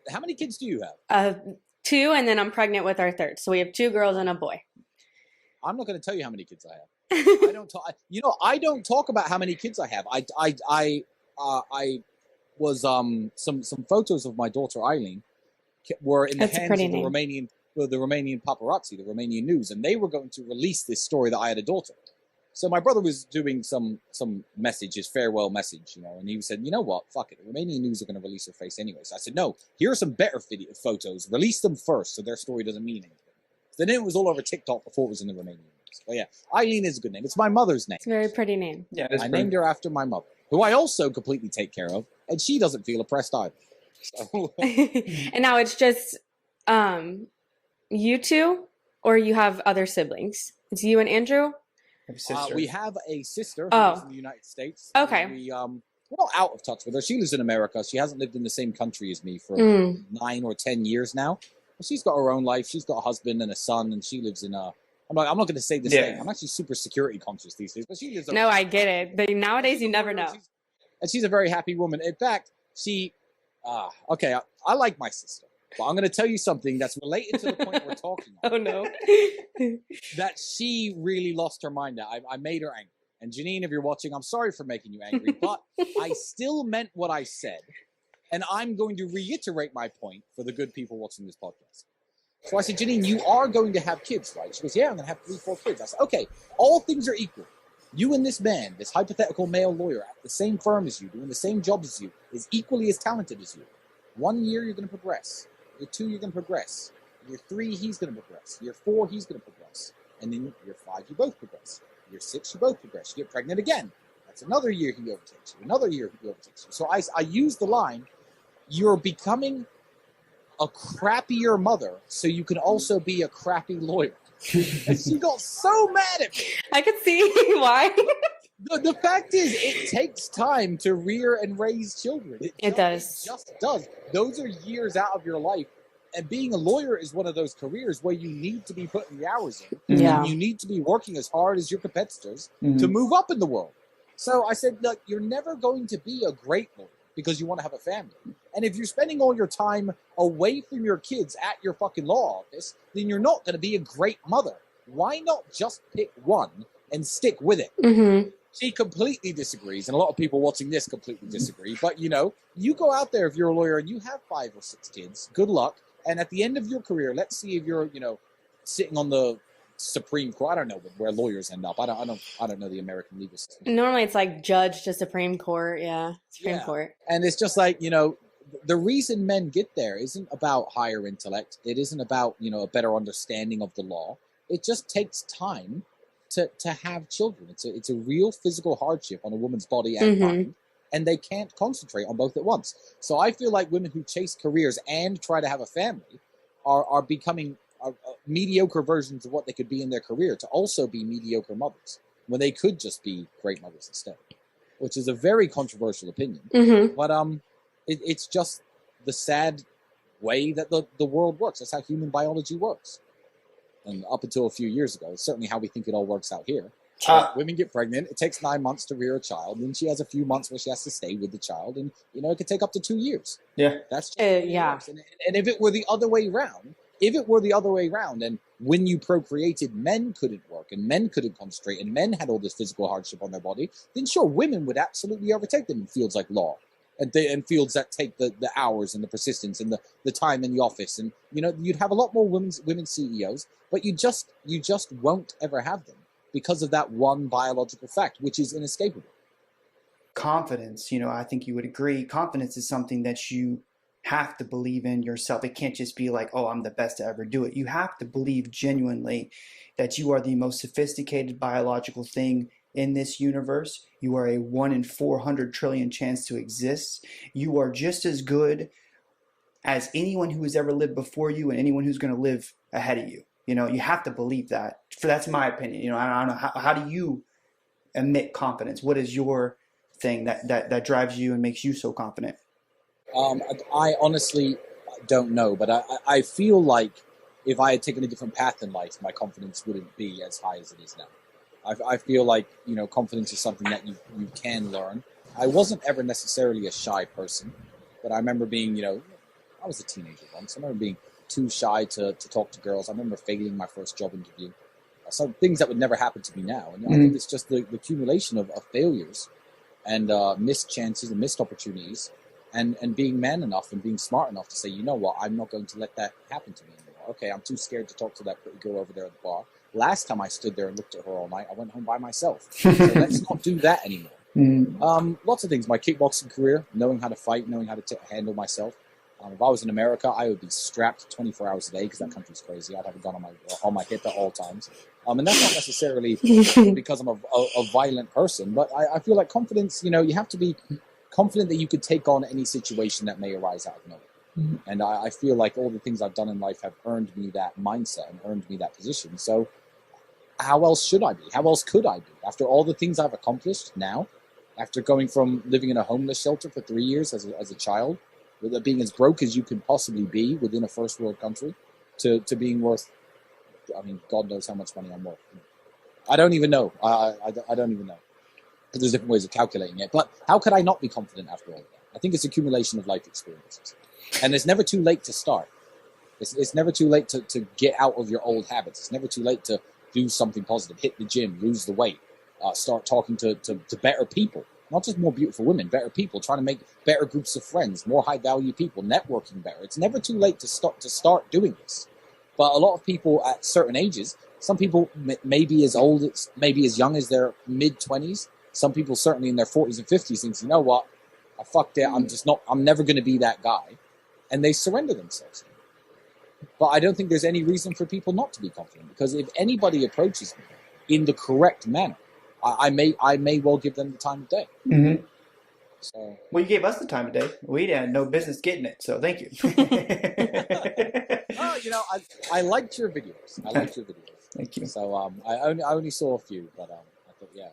How many kids do you have? Two, and then I'm pregnant with our third. So we have two girls and a boy. I'm not going to tell you how many kids I have. I don't talk. I don't talk about how many kids I have. I was some photos of my daughter Eileen were in the That's a hands pretty of name. the Romanian paparazzi, the Romanian news, and they were going to release this story that I had a daughter. So my brother was doing some message, his farewell message, and he said, you know what, fuck it, the Romanian news are going to release her face anyway. So I said, no, here are some better photos. Release them first, so their story doesn't mean anything. Then it was all over TikTok before it was in the Romanian news. But yeah, Eileen is a good name. It's my mother's name. It's a very pretty name. Yeah, I named her after my mother, who I also completely take care of, and she doesn't feel oppressed either. So, And now it's just you two, or you have other siblings? It's you and Andrew? we have a sister who lives in the United States. Okay. We're not out of touch with her. She lives in America. She hasn't lived in the same country as me for 9 or 10 years now. But she's got her own life. She's got a husband and a son, and she lives in a. I'm not going to say this thing. I'm actually super security conscious these days, but she lives. No, I get it. But nowadays, you never know. And she's a very happy woman. In fact, okay, I like my sister, but I'm going to tell you something that's related to the point we're talking about. Oh no. That she really lost her mind. I made her angry. And Janine, if you're watching, I'm sorry for making you angry, but I still meant what I said. And I'm going to reiterate my point for the good people watching this podcast. So I said, Janine, you are going to have kids, right? She goes, yeah, I'm going to have 3, 4 kids. I said, okay, all things are equal. You and this man, this hypothetical male lawyer at the same firm as you, doing the same job as you, is equally as talented as you. 1 year, you're going to progress. Year 2, you're going to progress. Year 3, he's going to progress. Year 4, he's going to progress. And then year 5, you both progress. Year 6, you both progress. You get pregnant again. That's another year he overtakes you. Another year he overtakes you. So I use the line, you're becoming a crappier mother so you can also be a crappy lawyer. And she got so mad at me. I could see why. The fact is, it takes time to rear and raise children. It does. It just does. Those are years out of your life. And being a lawyer is one of those careers where you need to be putting the hours in. Yeah. And you need to be working as hard as your competitors to move up in the world. So I said, look, you're never going to be a great lawyer because you want to have a family. And if you're spending all your time away from your kids at your fucking law office, then you're not going to be a great mother. Why not just pick one and stick with it? Mm-hmm. She completely disagrees, and a lot of people watching this completely disagree. But, you go out there if you're a lawyer and you have 5 or 6 kids, good luck. And at the end of your career, let's see if you're, sitting on the Supreme Court. I don't know where lawyers end up. I don't know the American legal system. Normally it's like judge to Supreme Court. Yeah. Supreme Court. And it's just like, the reason men get there isn't about higher intellect. It isn't about, a better understanding of the law. It just takes time to have children. It's a real physical hardship on a woman's body and mind. And they can't concentrate on both at once. So I feel like women who chase careers and try to have a family are becoming mediocre versions of what they could be in their career to also be mediocre mothers when they could just be great mothers instead, which is a very controversial opinion. But it's just the sad way that the world works. That's how human biology works. And up until a few years ago, it's certainly how we think it all works out here. Women get pregnant. It takes 9 months to rear a child. Then she has a few months where she has to stay with the child. And, it could take up to 2 years. Yeah. That's just And if it were the other way around, and when you procreated, men couldn't work and men couldn't concentrate and men had all this physical hardship on their body, then sure, women would absolutely overtake them in fields like law and fields that take the hours and the persistence and the time in the office. And, you'd have a lot more women CEOs, but you just won't ever have them because of that one biological fact, which is inescapable. Confidence, I think you would agree. Confidence is something that you have to believe in yourself. It can't just be like, oh, I'm the best to ever do it. You have to believe genuinely that you are the most sophisticated biological thing in this universe. You are a 1 in 400 trillion chance to exist. You are just as good as anyone who has ever lived before you and anyone who's going to live ahead of you. You have to believe that. That's my opinion. I don't know. How do you emit confidence? What is your thing that drives you and makes you so confident? I honestly don't know, but I feel like if I had taken a different path in life, my confidence wouldn't be as high as it is now. I feel like, confidence is something that you can learn. I wasn't ever necessarily a shy person, but I remember being, I was a teenager once. I remember being too shy to talk to girls. I remember failing my first job interview. Some things that would never happen to me now. And I think it's just the accumulation of failures and missed chances and missed opportunities, and being man enough and being smart enough to say, you know what, I'm not going to let that happen to me anymore. Okay, I'm too scared to talk to that pretty girl over there at the bar. Last time I stood there and looked at her all night, I went home by myself. So let's not do that anymore. Lots of things. My kickboxing career, knowing how to fight, knowing how to handle myself. If I was in America, I would be strapped 24 hours a day because that country's crazy. I'd have a gun on my hip at all times. And that's not necessarily because I'm a violent person, but I feel like confidence, you have to be confident that you could take on any situation that may arise out of nowhere. And I feel like all the things I've done in life have earned me that mindset and earned me that position. So how else should I be? How else could I be? After all the things I've accomplished now, after going from living in a homeless shelter for 3 years as a child, with being as broke as you could possibly be within a first world country, to being worth, God knows how much money I'm worth. I don't even know. I don't even know. There's different ways of calculating it. But how could I not be confident after all of that? I think it's accumulation of life experiences. And it's never too late to start. It's never too late to get out of your old habits. It's never too late to do something positive, hit the gym, lose the weight, start talking to better people. Not just more beautiful women, better people, trying to make better groups of friends, more high-value people, networking better. It's never too late to start doing this. But a lot of people at certain ages, some people maybe as old, maybe as young as their mid-20s, some people certainly in their 40s and 50s think, you know what, I fucked it, I'm never going to be that guy. And they surrender themselves. But I don't think there's any reason for people not to be confident, because if anybody approaches me in the correct manner, I may well give them the time of day. So, well, you gave us the time of day. We had no business getting it, so thank you. I liked your videos. Thank you. So I only saw a few, but I thought, yeah.